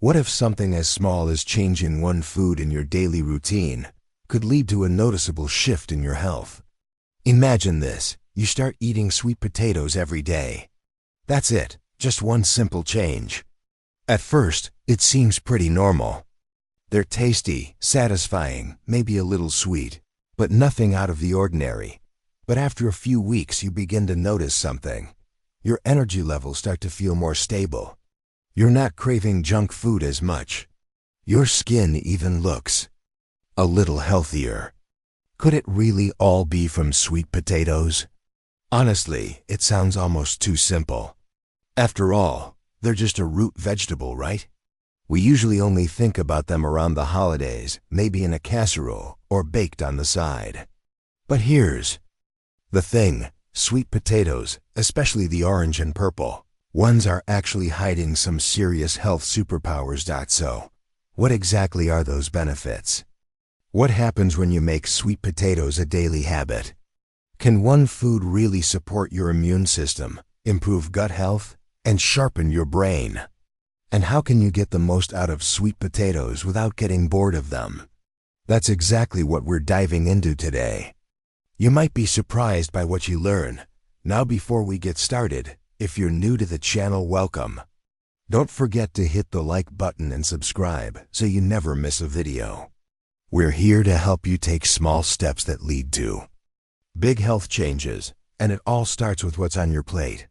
What if something as small as changing one food in your daily routine could lead to a noticeable shift in your health? Imagine this. You start eating sweet potatoes every day. That's it, just one simple change. At first, it seems pretty normal. They're tasty, satisfying, maybe a little sweet, but nothing out of the ordinary. But after a few weeks, you begin to notice something. Your energy levels start to feel more stable. You're not craving junk food as much. Your skin even looks a little healthier. Could it really all be from sweet potatoes? Honestly, it sounds almost too simple. After all, they're just a root vegetable, right? We usually only think about them around the holidays, maybe in a casserole or baked on the side. But here's the thing. Sweet potatoes, especially the orange and purple ones, are actually hiding some serious health superpowers. So, what exactly are those benefits? What happens when you make sweet potatoes a daily habit? Can one food really support your immune system, improve gut health, and sharpen your brain? And how can you get the most out of sweet potatoes without getting bored of them? That's exactly what we're diving into today. You might be surprised by what you learn. Now, before we get started, if you're new to the channel, welcome. Don't forget to hit the like button and subscribe so you never miss a video. We're here to help you take small steps that lead to big health changes, and it all starts with what's on your plate.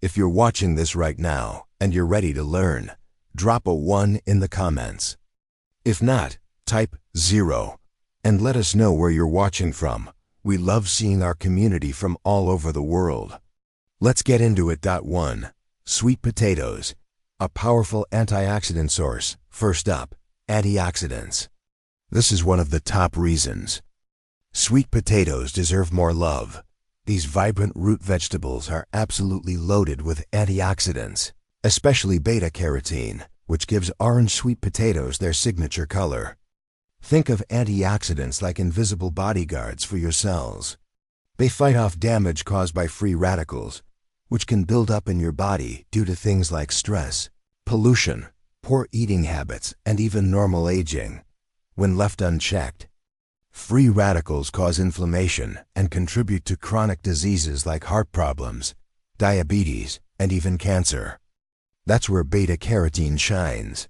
If you're watching this right now and you're ready to learn, drop a 1 in the comments. If not, type 0 and let us know where you're watching from. We love seeing our community from all over the world. Let's get into it. 1. Sweet potatoes, a powerful antioxidant source. First up, antioxidants. This is one of the top reasons sweet potatoes deserve more love. These vibrant root vegetables are absolutely loaded with antioxidants, especially beta-carotene, which gives orange sweet potatoes their signature color. Think of antioxidants like invisible bodyguards for your cells. They fight off damage caused by free radicals, which can build up in your body due to things like stress, pollution, poor eating habits, and even normal aging. When left unchecked, free radicals cause inflammation and contribute to chronic diseases like heart problems, diabetes, and even cancer. That's where beta-carotene shines.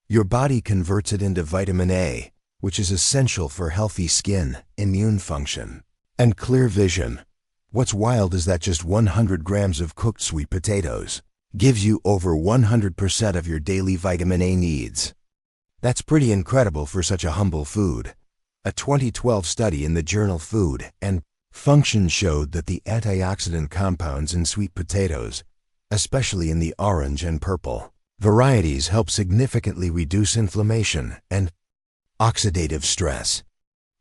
Your body converts it into vitamin A, which is essential for healthy skin, immune function, and clear vision. What's wild is that just 100 grams of cooked sweet potatoes gives you over 100% of your daily vitamin A needs. That's pretty incredible for such a humble food. A 2012 study in the journal Food and Function showed that the antioxidant compounds in sweet potatoes, especially in the orange and purple varieties, help significantly reduce inflammation and oxidative stress.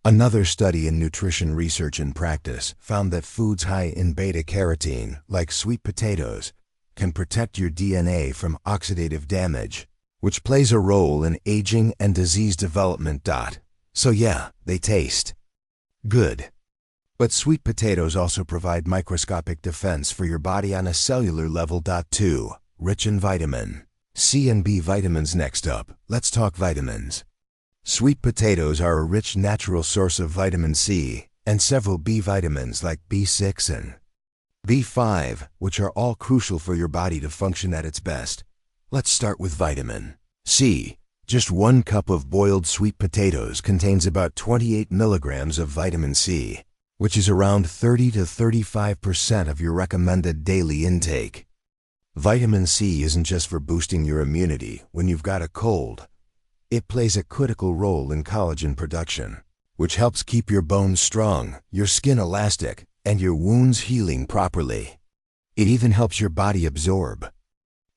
Another study in Nutrition Research and Practice found that foods high in beta-carotene, like sweet potatoes, can protect your DNA from oxidative damage, which plays a role in aging and disease development. So yeah, they taste good. But sweet potatoes also provide microscopic defense for your body on a cellular level. 2. Rich in vitamin C and B vitamins. Next up, let's talk vitamins. Sweet potatoes are a rich natural source of vitamin C and several B vitamins like B6 and B5, which are all crucial for your body to function at its best. Let's start with vitamin C. Just 1 cup of boiled sweet potatoes contains about 28 milligrams of vitamin C, which is around 30 to 35% of your recommended daily intake. Vitamin C isn't just for boosting your immunity when you've got a cold. It plays a critical role in collagen production, which helps keep your bones strong, your skin elastic, and your wounds healing properly. It even helps your body absorb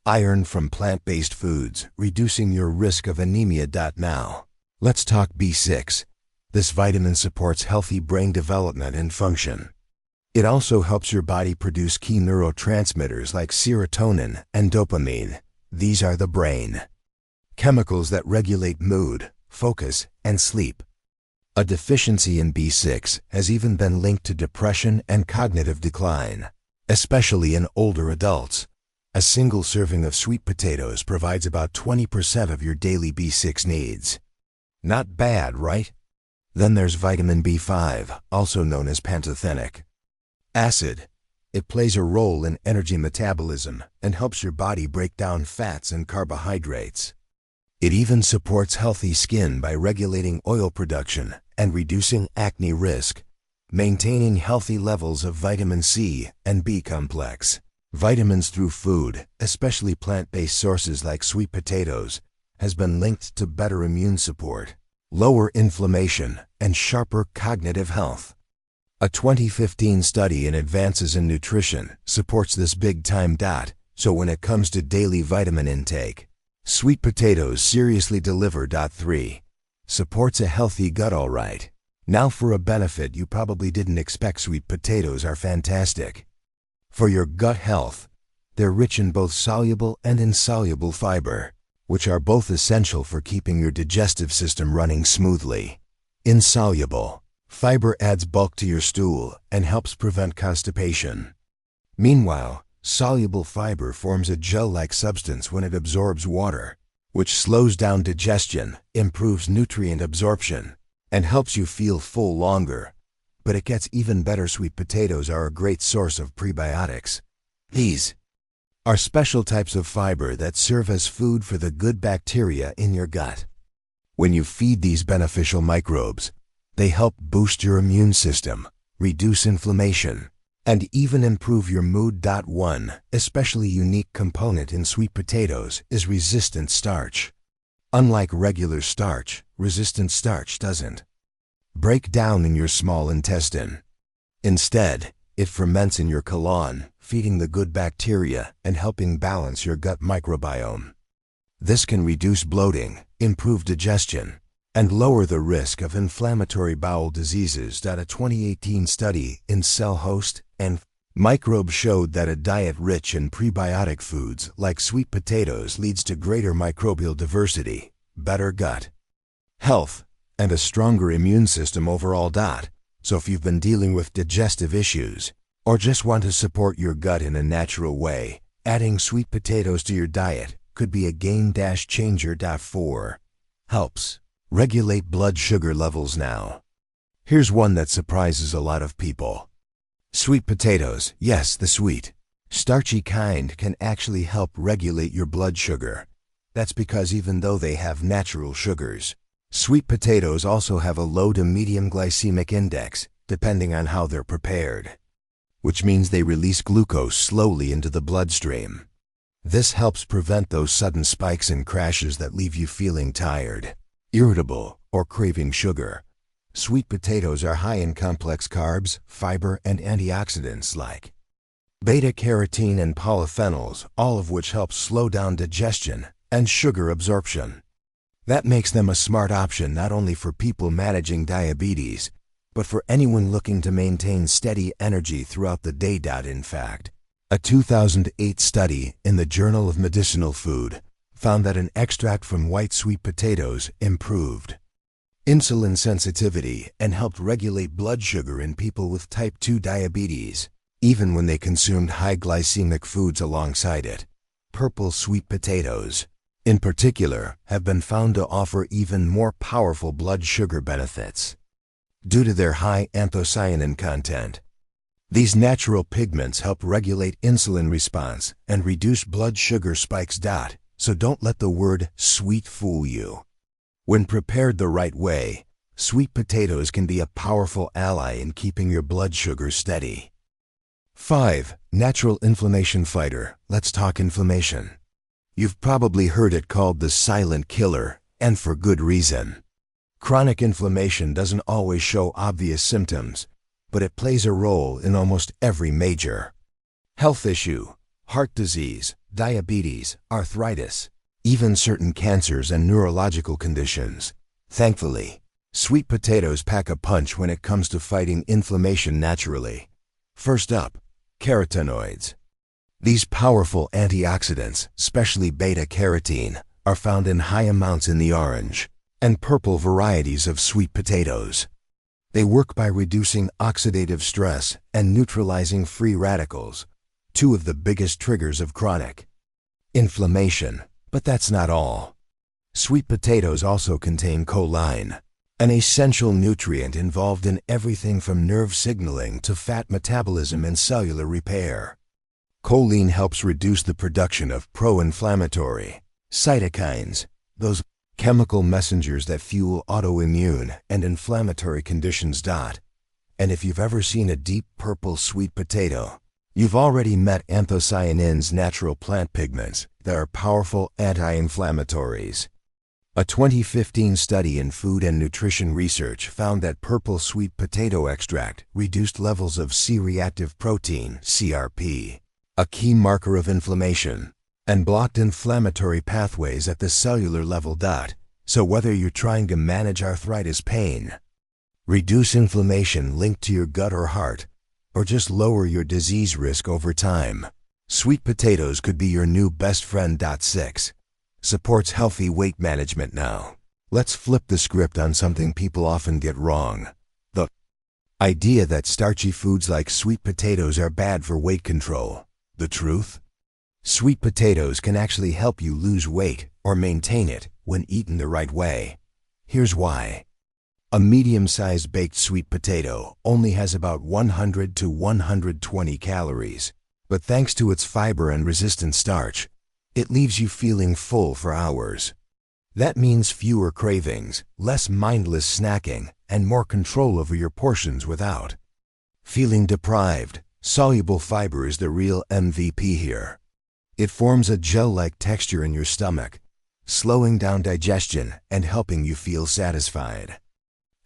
iron from plant-based foods, reducing your risk of anemia. Now, let's talk B6. This vitamin supports healthy brain development and function. It also helps your body produce key neurotransmitters like serotonin and dopamine. These are the brain chemicals that regulate mood, focus, and sleep. A deficiency in B6 has even been linked to depression and cognitive decline, especially in older adults. A single serving of sweet potatoes provides about 20% of your daily B6 needs. Not bad, right? Then there's vitamin B5, also known as pantothenic acid. It plays a role in energy metabolism and helps your body break down fats and carbohydrates. It even supports healthy skin by regulating oil production and reducing acne risk, maintaining healthy levels of vitamin C and B complex. Vitamins through food, especially plant-based sources like sweet potatoes, has been linked to better immune support, lower inflammation, and sharper cognitive health. A 2015 study in Advances in Nutrition supports this big time. So when it comes to daily vitamin intake, sweet potatoes seriously deliver. 3. Supports a healthy gut. All right. Now for a benefit you probably didn't expect. Sweet potatoes are fantastic for your gut health. They're rich in both soluble and insoluble fiber, which are both essential for keeping your digestive system running smoothly. Insoluble fiber adds bulk to your stool and helps prevent constipation. Meanwhile, soluble fiber forms a gel-like substance when it absorbs water, which slows down digestion, improves nutrient absorption, and helps you feel full longer. But it gets even better. Sweet potatoes are a great source of prebiotics. These are special types of fiber that serve as food for the good bacteria in your gut. When you feed these beneficial microbes, they help boost your immune system, reduce inflammation, and even improve your mood. 1 especially unique component in sweet potatoes is resistant starch. Unlike regular starch, resistant starch doesn't break down in your small intestine. Instead, it ferments in your colon, feeding the good bacteria and helping balance your gut microbiome. This can reduce bloating, improve digestion, and lower the risk of inflammatory bowel diseases. A 2018 study in Cell Host and Microbes showed that a diet rich in prebiotic foods like sweet potatoes leads to greater microbial diversity, better gut health, and a stronger immune system overall. So if you've been dealing with digestive issues or just want to support your gut in a natural way, adding sweet potatoes to your diet could be a game changer. 4 helps regulate blood sugar levels. Now, here's one that surprises a lot of people. Sweet potatoes, yes, the sweet, starchy kind, can actually help regulate your blood sugar. That's because even though they have natural sugars, sweet potatoes also have a low to medium glycemic index, depending on how they're prepared, which means they release glucose slowly into the bloodstream. This helps prevent those sudden spikes and crashes that leave you feeling tired, irritable, or craving sugar. Sweet potatoes are high in complex carbs, fiber, and antioxidants like beta-carotene and polyphenols, all of which help slow down digestion and sugar absorption. That makes them a smart option not only for people managing diabetes, but for anyone looking to maintain steady energy throughout the day. In fact, a 2008 study in the Journal of Medicinal Food found that an extract from white sweet potatoes improved insulin sensitivity and helped regulate blood sugar in people with type 2 diabetes, even when they consumed high glycemic foods alongside it. Purple sweet potatoes, in particular, have been found to offer even more powerful blood sugar benefits due to their high anthocyanin content. These natural pigments help regulate insulin response and reduce blood sugar spikes. So don't let the word sweet fool you. When prepared the right way, sweet potatoes can be a powerful ally in keeping your blood sugar steady. 5. Natural inflammation fighter. Let's talk inflammation. You've probably heard it called the silent killer, and for good reason. Chronic inflammation doesn't always show obvious symptoms, but it plays a role in almost every major health issue: heart disease, diabetes, arthritis, even certain cancers and neurological conditions. Thankfully, sweet potatoes pack a punch when it comes to fighting inflammation naturally. First up, carotenoids. These powerful antioxidants, especially beta-carotene, are found in high amounts in the orange and purple varieties of sweet potatoes. They work by reducing oxidative stress and neutralizing free radicals, two of the biggest triggers of chronic inflammation. But that's not all. Sweet potatoes also contain choline, an essential nutrient involved in everything from nerve signaling to fat metabolism and cellular repair. Choline helps reduce the production of pro-inflammatory cytokines, those chemical messengers that fuel autoimmune and inflammatory conditions. And if you've ever seen a deep purple sweet potato, you've already met anthocyanins, natural plant pigments that are powerful anti-inflammatories. A 2015 study in Food and Nutrition Research found that purple sweet potato extract reduced levels of C-reactive protein, CRP, a key marker of inflammation, and blocked inflammatory pathways at the cellular level. So whether you're trying to manage arthritis pain, reduce inflammation linked to your gut or heart, or just lower your disease risk over time, sweet potatoes could be your new best friend. 6. Supports healthy weight management. Now, let's flip the script on something people often get wrong. The idea that starchy foods like sweet potatoes are bad for weight control. The truth? Sweet potatoes can actually help you lose weight or maintain it when eaten the right way. Here's why. A medium-sized baked sweet potato only has about 100 to 120 calories, but thanks to its fiber and resistant starch, it leaves you feeling full for hours. That means fewer cravings, less mindless snacking, and more control over your portions without feeling deprived. Soluble fiber is the real MVP here. It forms a gel-like texture in your stomach, slowing down digestion and helping you feel satisfied.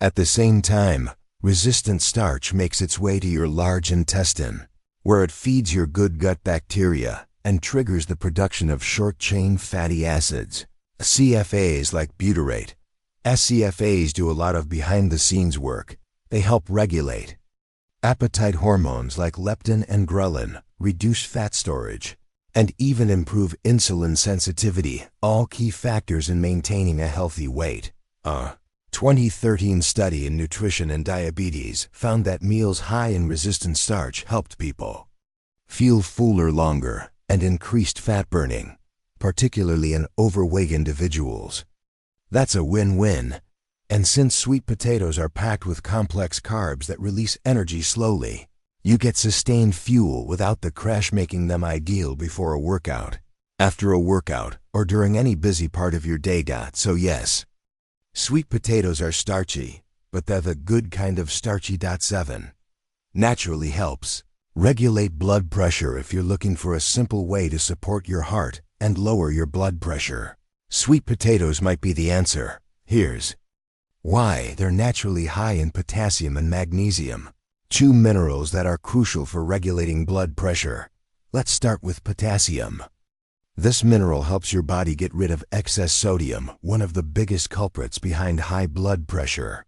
At the same time, resistant starch makes its way to your large intestine, where it feeds your good gut bacteria and triggers the production of short-chain fatty acids, CFAs like butyrate. SCFAs do a lot of behind-the-scenes work. They help regulate appetite hormones like leptin and ghrelin, reduce fat storage, and even improve insulin sensitivity, all key factors in maintaining a healthy weight. 2013 study in nutrition and diabetes found that meals high in resistant starch helped people feel fuller longer and increased fat burning, particularly in overweight individuals. That's a win-win. And since sweet potatoes are packed with complex carbs that release energy slowly, you get sustained fuel without the crash, making them ideal before a workout, after a workout, or during any busy part of your day. So yes, sweet potatoes are starchy, but they're the good kind of starchy. 7. Naturally helps regulate blood pressure. If you're looking for a simple way to support your heart and lower your blood pressure, sweet potatoes might be the answer. Here's why. They're naturally high in potassium and magnesium, two minerals that are crucial for regulating blood pressure. Let's start with potassium. This mineral helps your body get rid of excess sodium, one of the biggest culprits behind high blood pressure.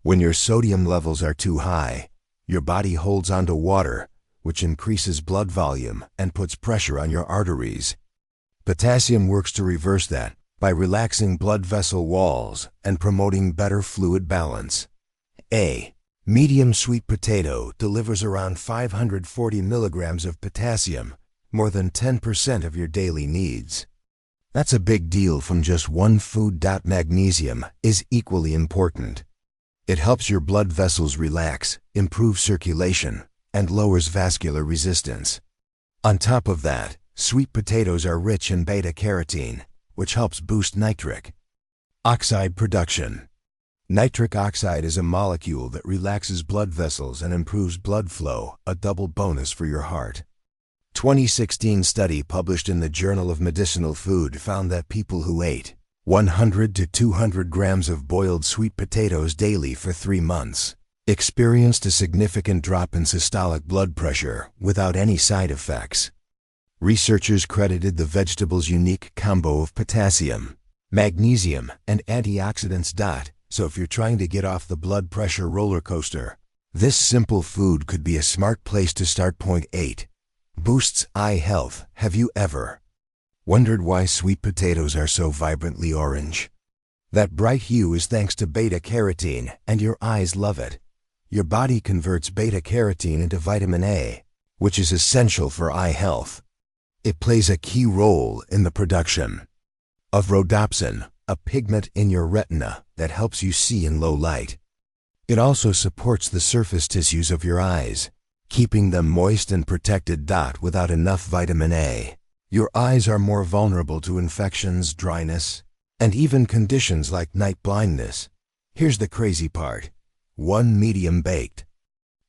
When your sodium levels are too high, your body holds onto water, which increases blood volume and puts pressure on your arteries. Potassium works to reverse that by relaxing blood vessel walls and promoting better fluid balance. A medium sweet potato delivers around 540 milligrams of potassium, more than 10% of your daily needs. That's a big deal from just one food. Magnesium is equally important. It helps your blood vessels relax, improves circulation, and lowers vascular resistance. On top of that, sweet potatoes are rich in beta-carotene, which helps boost nitric oxide production. Nitric oxide is a molecule that relaxes blood vessels and improves blood flow, a double bonus for your heart. 2016 study published in the Journal of Medicinal Food found that people who ate 100 to 200 grams of boiled sweet potatoes daily for 3 months experienced a significant drop in systolic blood pressure without any side effects. Researchers credited the vegetable's unique combo of potassium, magnesium, and antioxidants. So if you're trying to get off the blood pressure roller coaster, this simple food could be a smart place to start. 8. Boosts eye health. Have you ever wondered why sweet potatoes are so vibrantly orange? That bright hue is thanks to beta-carotene, and your eyes love it. Your body converts beta-carotene into vitamin A, which is essential for eye health. It plays a key role in the production of rhodopsin, a pigment in your retina that helps you see in low light. It also supports the surface tissues of your eyes, keeping them moist and protected. Without enough vitamin A, your eyes are more vulnerable to infections, dryness, and even conditions like night blindness. Here's the crazy part. One medium baked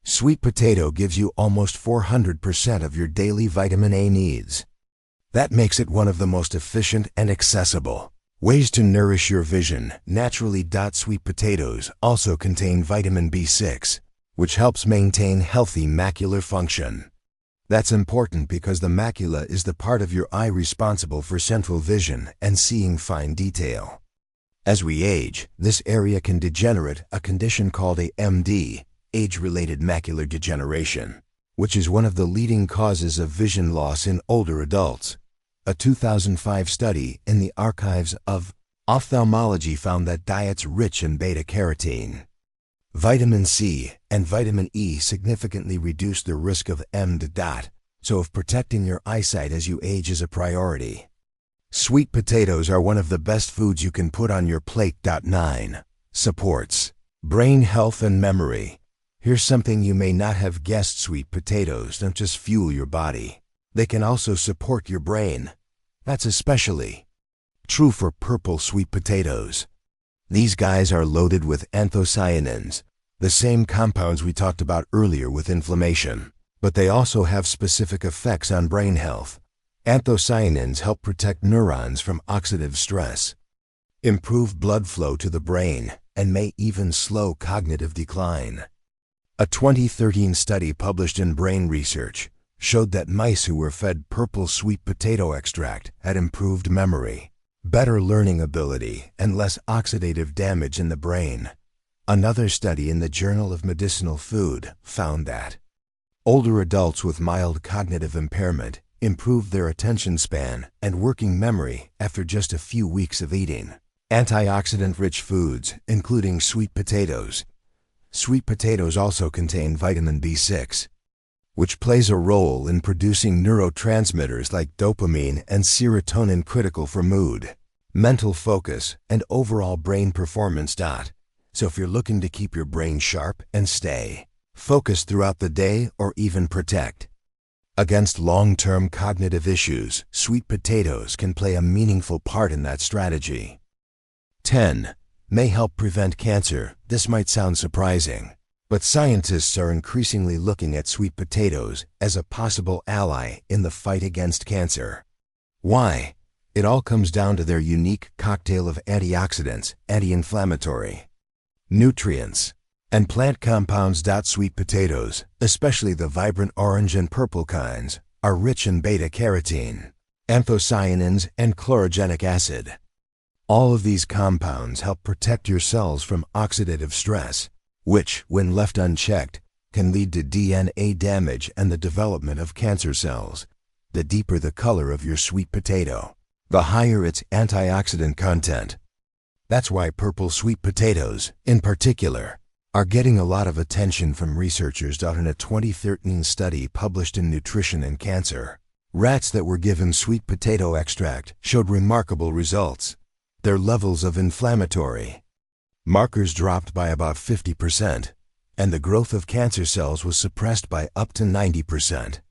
sweet potato gives you almost 400% of your daily vitamin A needs. That makes it one of the most efficient and accessible ways to nourish your vision naturally. Sweet potatoes also contain vitamin B6, which helps maintain healthy macular function. That's important because the macula is the part of your eye responsible for central vision and seeing fine detail. As we age, this area can degenerate, a condition called AMD, age-related macular degeneration, which is one of the leading causes of vision loss in older adults. A 2005 study in the Archives of Ophthalmology found that diets rich in beta-carotene, vitamin C, and vitamin E significantly reduce the risk of AMD. So if protecting your eyesight as you age is a priority, sweet potatoes are one of the best foods you can put on your plate. 9. Supports brain health and memory. Here's something you may not have guessed. Sweet potatoes don't just fuel your body. They can also support your brain. That's especially true for purple sweet potatoes. These guys are loaded with anthocyanins, the same compounds we talked about earlier with inflammation, but they also have specific effects on brain health. Anthocyanins help protect neurons from oxidative stress, improve blood flow to the brain, and may even slow cognitive decline. A 2013 study published in Brain Research showed that mice who were fed purple sweet potato extract had improved memory, better learning ability, and less oxidative damage in the brain. Another study in the Journal of Medicinal Food found that older adults with mild cognitive impairment improved their attention span and working memory after just a few weeks of eating antioxidant-rich foods, including sweet potatoes. Sweet potatoes also contain vitamin B6, which plays a role in producing neurotransmitters like dopamine and serotonin critical for mood, mental focus, and overall brain performance. So if you're looking to keep your brain sharp and stay focused throughout the day or even protect against long-term cognitive issues, sweet potatoes can play a meaningful part in that strategy. 10. May help prevent cancer. This might sound surprising, but scientists are increasingly looking at sweet potatoes as a possible ally in the fight against cancer. Why? It all comes down to their unique cocktail of antioxidants, anti-inflammatory, nutrients, and plant compounds. Sweet potatoes, especially the vibrant orange and purple kinds, are rich in beta-carotene, anthocyanins, and chlorogenic acid. All of these compounds help protect your cells from oxidative stress, which, when left unchecked, can lead to DNA damage and the development of cancer cells. The deeper the color of your sweet potato, the higher its antioxidant content. That's why purple sweet potatoes, in particular, are getting a lot of attention from researchers. In a 2013 study published in Nutrition and Cancer, rats that were given sweet potato extract showed remarkable results. Their levels of inflammatory markers dropped by about 50%, and the growth of cancer cells was suppressed by up to 90%.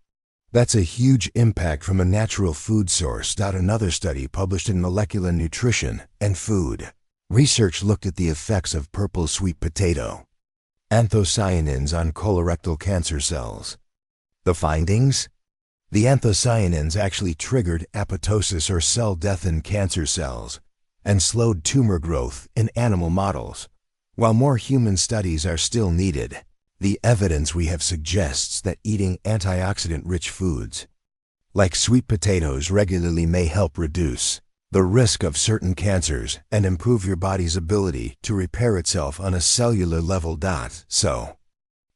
That's a huge impact from a natural food source. Another study published in Molecular Nutrition and Food Research looked at the effects of purple sweet potato anthocyanins on colorectal cancer cells. The findings? The anthocyanins actually triggered apoptosis or cell death in cancer cells and slowed tumor growth in animal models. While more human studies are still needed, the evidence we have suggests that eating antioxidant-rich foods, like sweet potatoes, regularly may help reduce the risk of certain cancers and improve your body's ability to repair itself on a cellular level. So,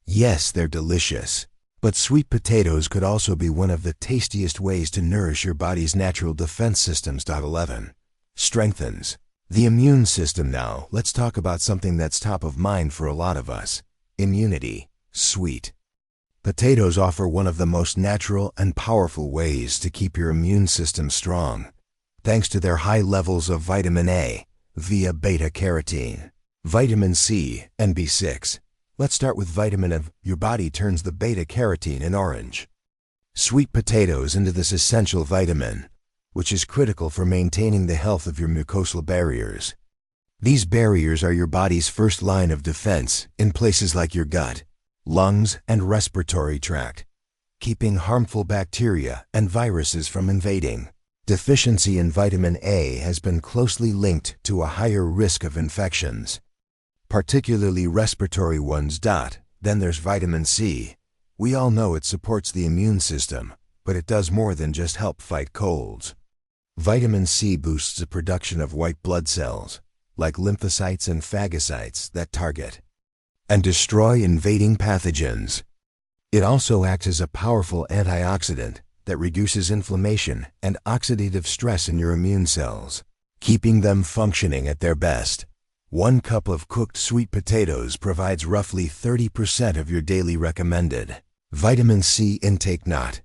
yes, they're delicious, but sweet potatoes could also be one of the tastiest ways to nourish your body's natural defense systems. 11. Strengthens the immune system. Now, let's talk about something that's top of mind for a lot of us: immunity. Sweet Potatoes offer one of the most natural and powerful ways to keep your immune system strong, thanks to their high levels of vitamin A via beta-carotene, vitamin C, and B6. Let's start with vitamin A. Your body turns the beta-carotene in orange sweet potatoes into this essential vitamin, which is critical for maintaining the health of your mucosal barriers. These barriers are your body's first line of defense in places like your gut, lungs, and respiratory tract, keeping harmful bacteria and viruses from invading. Deficiency in vitamin A has been closely linked to a higher risk of infections, particularly respiratory ones. Then there's vitamin C. We all know it supports the immune system, but it does more than just help fight colds. Vitamin C boosts the production of white blood cells, like lymphocytes and phagocytes, that target and destroy invading pathogens. It also acts as a powerful antioxidant that reduces inflammation and oxidative stress in your immune cells, keeping them functioning at their best. 1 cup of cooked sweet potatoes provides roughly 30% of your daily recommended vitamin C intake. Not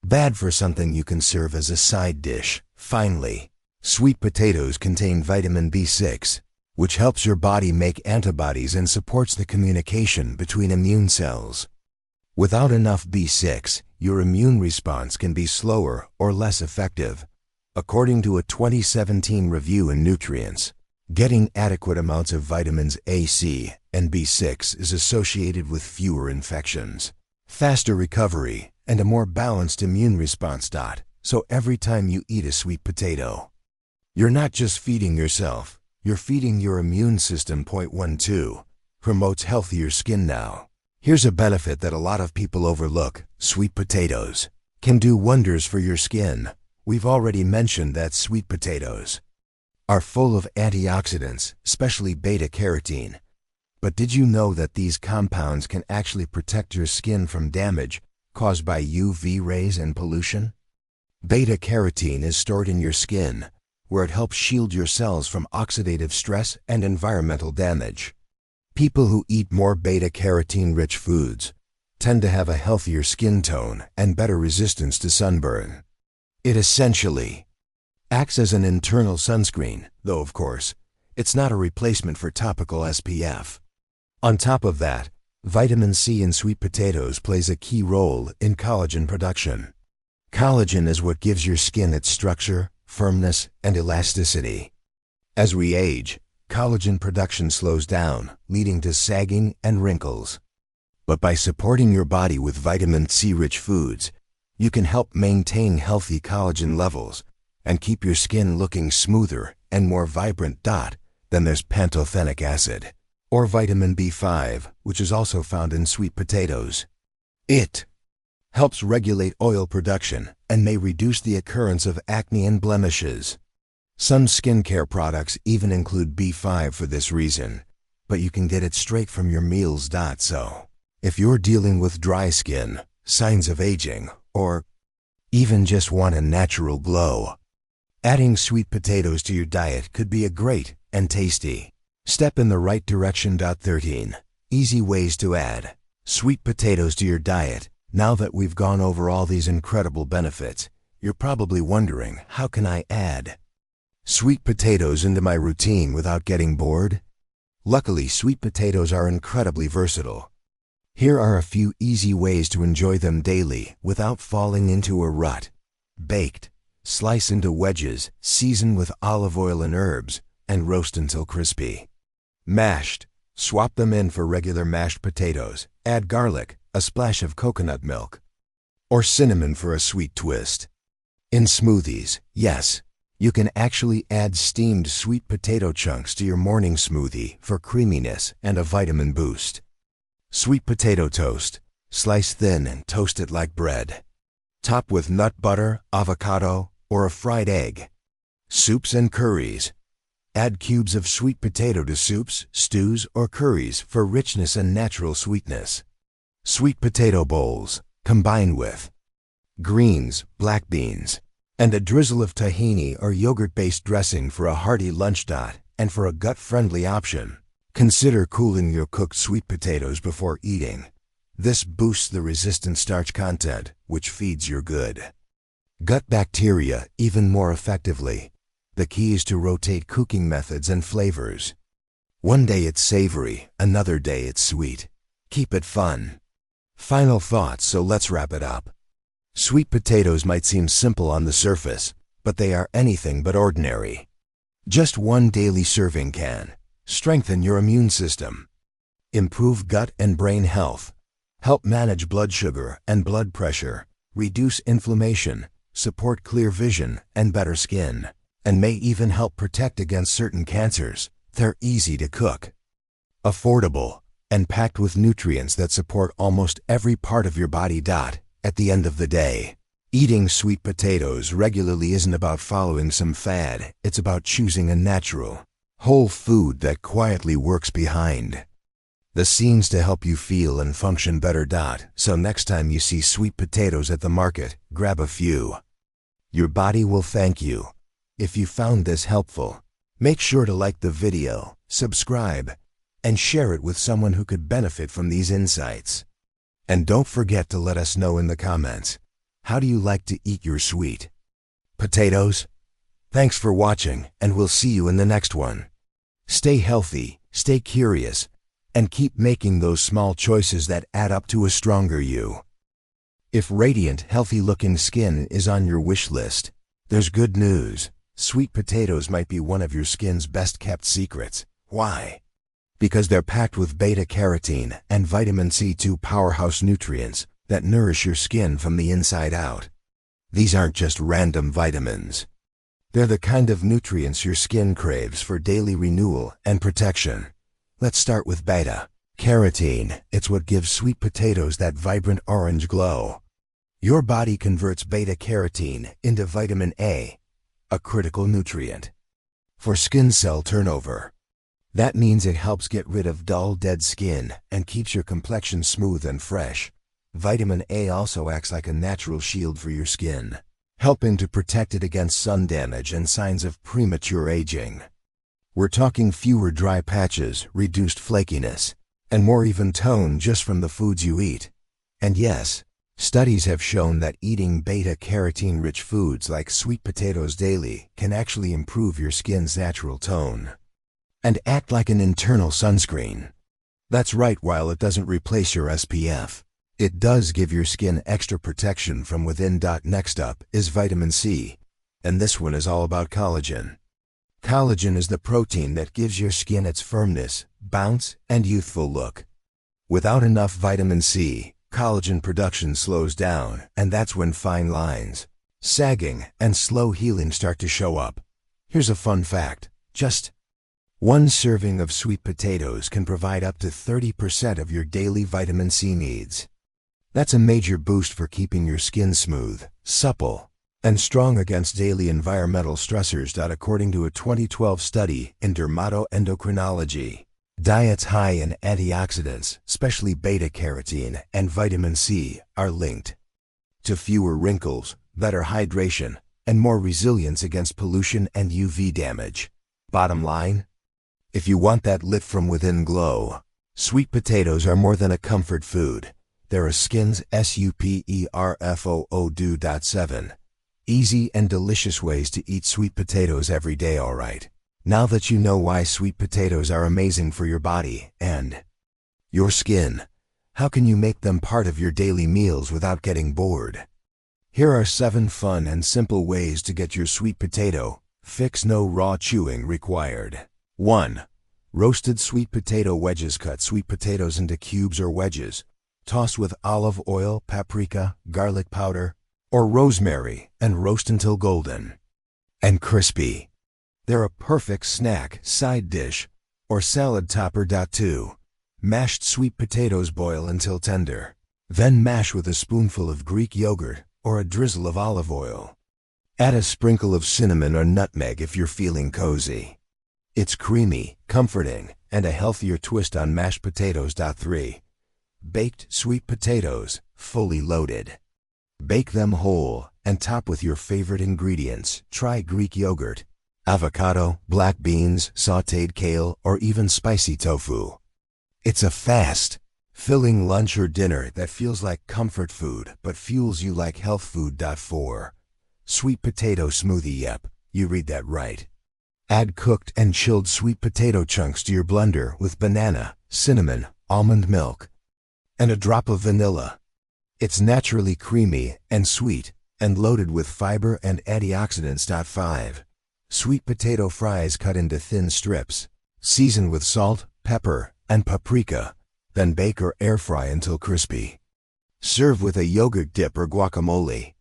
bad for something you can serve as a side dish. Finally, sweet potatoes contain vitamin B6, which helps your body make antibodies and supports the communication between immune cells. Without enough B6, your immune response can be slower or less effective. According to a 2017 review in Nutrients, getting adequate amounts of vitamins A, C, and B6 is associated with fewer infections, faster recovery, and a more balanced immune response. So every time you eat a sweet potato, you're not just feeding yourself, you're feeding your immune system. Point 1-2 promotes healthier skin. Now, here's a benefit that a lot of people overlook. Sweet potatoes can do wonders for your skin. We've already mentioned that sweet potatoes are full of antioxidants, especially beta-carotene. But did you know that these compounds can actually protect your skin from damage caused by UV rays and pollution? Beta-carotene is stored in your skin, where it helps shield your cells from oxidative stress and environmental damage. People who eat more beta-carotene-rich foods tend to have a healthier skin tone and better resistance to sunburn. It essentially acts as an internal sunscreen, though of course, it's not a replacement for topical SPF. On top of that, vitamin C in sweet potatoes plays a key role in collagen production. Collagen is what gives your skin its structure, firmness, and elasticity. As we age, collagen production slows down, leading to sagging and wrinkles. But by supporting your body with vitamin C-rich foods, you can help maintain healthy collagen levels and keep your skin looking smoother and more vibrant. Then there's pantothenic acid, or vitamin B5, which is also found in sweet potatoes. It helps regulate oil production and may reduce the occurrence of acne and blemishes. Some skincare products even include B5 for this reason, but you can get it straight from your meals. So, if you're dealing with dry skin, signs of aging, or even just want a natural glow, adding sweet potatoes to your diet could be a great and tasty step in the right direction. 13 Easy ways to add sweet potatoes to your diet. Now that we've gone over all these incredible benefits, you're probably wondering, how can I add sweet potatoes into my routine without getting bored? Luckily, sweet potatoes are incredibly versatile. Here are a few easy ways to enjoy them daily without falling into a rut. Baked. Slice into wedges, season with olive oil and herbs, and roast until crispy. Mashed. Swap them in for regular mashed potatoes. Add garlic, a splash of coconut milk, or cinnamon for a sweet twist. In smoothies, yes, you can actually add steamed sweet potato chunks to your morning smoothie for creaminess and a vitamin boost. Sweet potato toast. Slice thin and toast it like bread. Top with nut butter, avocado, or a fried egg. Soups and curries. Add cubes of sweet potato to soups, stews, or curries for richness and natural sweetness. Sweet potato bowls. Combine with greens, black beans, and a drizzle of tahini or yogurt-based dressing for a hearty lunch. And for a gut-friendly option, consider cooling your cooked sweet potatoes before eating. This boosts the resistant starch content, which feeds your good gut bacteria even more effectively. The key is to rotate cooking methods and flavors. One day it's savory, another day it's sweet. Keep it fun. Final thoughts, so let's wrap it up. Sweet potatoes might seem simple on the surface, but they are anything but ordinary. Just one daily serving can strengthen your immune system, improve gut and brain health, help manage blood sugar and blood pressure, reduce inflammation, support clear vision and better skin, and may even help protect against certain cancers. They're easy to cook, affordable, and packed with nutrients that support almost every part of your body. At the end of the day, eating sweet potatoes regularly isn't about following some fad. It's about choosing a natural, whole food that quietly works behind the scenes to help you feel and function better. So next time you see sweet potatoes at the market, grab a few. Your body will thank you. If you found this helpful, make sure to like the video, subscribe, and share it with someone who could benefit from these insights. And don't forget to let us know in the comments, how do you like to eat your sweet potatoes? Thanks for watching, and we'll see you in the next one. Stay healthy, stay curious, and keep making those small choices that add up to a stronger you. If radiant, healthy-looking skin is on your wish list, there's good news. Sweet potatoes might be one of your skin's best-kept secrets. Why? Because they're packed with beta-carotene and vitamin C, two powerhouse nutrients that nourish your skin from the inside out. These aren't just random vitamins. They're the kind of nutrients your skin craves for daily renewal and protection. Let's start with beta-carotene. It's what gives sweet potatoes that vibrant orange glow. Your body converts beta-carotene into vitamin A, a critical nutrient for skin cell turnover. That means it helps get rid of dull, dead skin and keeps your complexion smooth and fresh. Vitamin A also acts like a natural shield for your skin, helping to protect it against sun damage and signs of premature aging. We're talking fewer dry patches, reduced flakiness, and more even tone just from the foods you eat. And yes, studies have shown that eating beta-carotene-rich foods like sweet potatoes daily can actually improve your skin's natural tone and act like an internal sunscreen. That's right, while it doesn't replace your SPF, it does give your skin extra protection from within. Next up is vitamin C, and this one is all about collagen. Collagen is the protein that gives your skin its firmness, bounce, and youthful look. Without enough vitamin C, collagen production slows down, and that's when fine lines, sagging, and slow healing start to show up. Here's a fun fact. Just one serving of sweet potatoes can provide up to 30% of your daily vitamin C needs. That's a major boost for keeping your skin smooth, supple, and strong against daily environmental stressors. According to a 2012 study in dermatoendocrinology, diets high in antioxidants, especially beta-carotene and vitamin C, are linked to fewer wrinkles, better hydration, and more resilience against pollution and UV damage. Bottom line, if you want that lit from within glow, sweet potatoes are more than a comfort food. They're a skin's superfood. 7 easy and delicious ways to eat sweet potatoes every day. Alright, now that you know why sweet potatoes are amazing for your body and your skin, how can you make them part of your daily meals without getting bored? Here are 7 fun and simple ways to get your sweet potato fix. No raw chewing required. 1. Roasted sweet potato wedges. Cut sweet potatoes into cubes or wedges. Toss with olive oil, paprika, garlic powder, or rosemary, and roast until golden and crispy. They're a perfect snack, side dish, or salad topper. 2. Mashed sweet potatoes. Boil until tender. Then mash with a spoonful of Greek yogurt or a drizzle of olive oil. Add a sprinkle of cinnamon or nutmeg if you're feeling cozy. It's creamy, comforting, and a healthier twist on mashed potatoes. 3. Baked sweet potatoes, fully loaded. Bake them whole and top with your favorite ingredients. Try Greek yogurt, avocado, black beans, sautéed kale, or even spicy tofu. It's a fast, Filling lunch or dinner that feels like comfort food but fuels you like health food. 4. Sweet potato smoothie. Yep, you read that right. Add cooked and chilled sweet potato chunks to your blender with banana, cinnamon, almond milk, and a drop of vanilla. It's naturally creamy and sweet and loaded with fiber and antioxidants. 5. Sweet potato fries cut into thin strips. Season with salt, pepper, and paprika. Then bake or air fry until crispy. Serve with a yogurt dip or guacamole.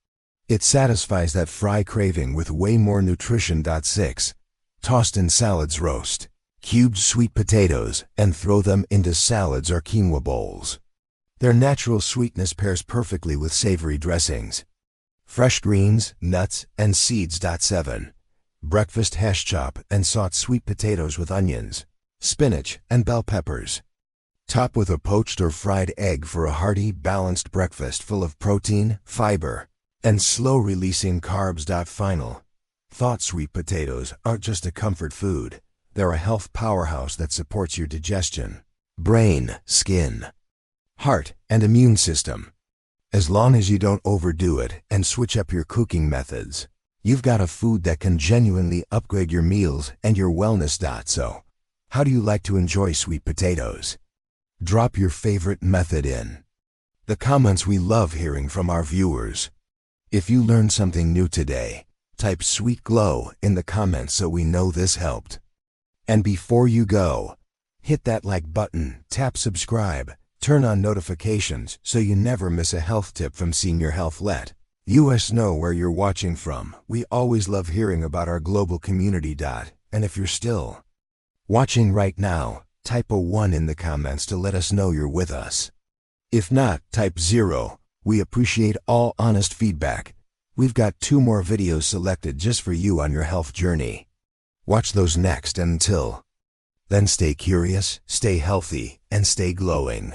It satisfies that fry craving with way more nutrition. 6. Tossed in salads. Roast cubed sweet potatoes and throw them into salads or quinoa bowls. Their natural sweetness pairs perfectly with savory dressings. Fresh greens, nuts, and seeds. 7. Breakfast hash chop and sauté sweet potatoes with onions, spinach, and bell peppers. Top with a poached or fried egg for a hearty, balanced breakfast full of protein, fiber, and slow-releasing carbs. Final thought: sweet potatoes aren't just a comfort food. They're a health powerhouse that supports your digestion, brain, skin, heart, and immune system. As long as you don't overdo it and switch up your cooking methods, you've got a food that can genuinely upgrade your meals and your wellness. So, how do you like to enjoy sweet potatoes? Drop your favorite method in the comments. We love hearing from our viewers. If you learned something new today, type "Sweet Glow" in the comments so we know this helped. And before you go, hit that like button, tap subscribe, turn on notifications so you never miss a health tip from Seniorhealth. Let us know where you're watching from. We always love hearing about our global community. And if you're still watching right now, type a 1 in the comments to let us know you're with us. If not, type 0. We appreciate all honest feedback. We've got 2 more videos selected just for you on your health journey. Watch those next, and until then, stay curious, stay healthy, and stay glowing.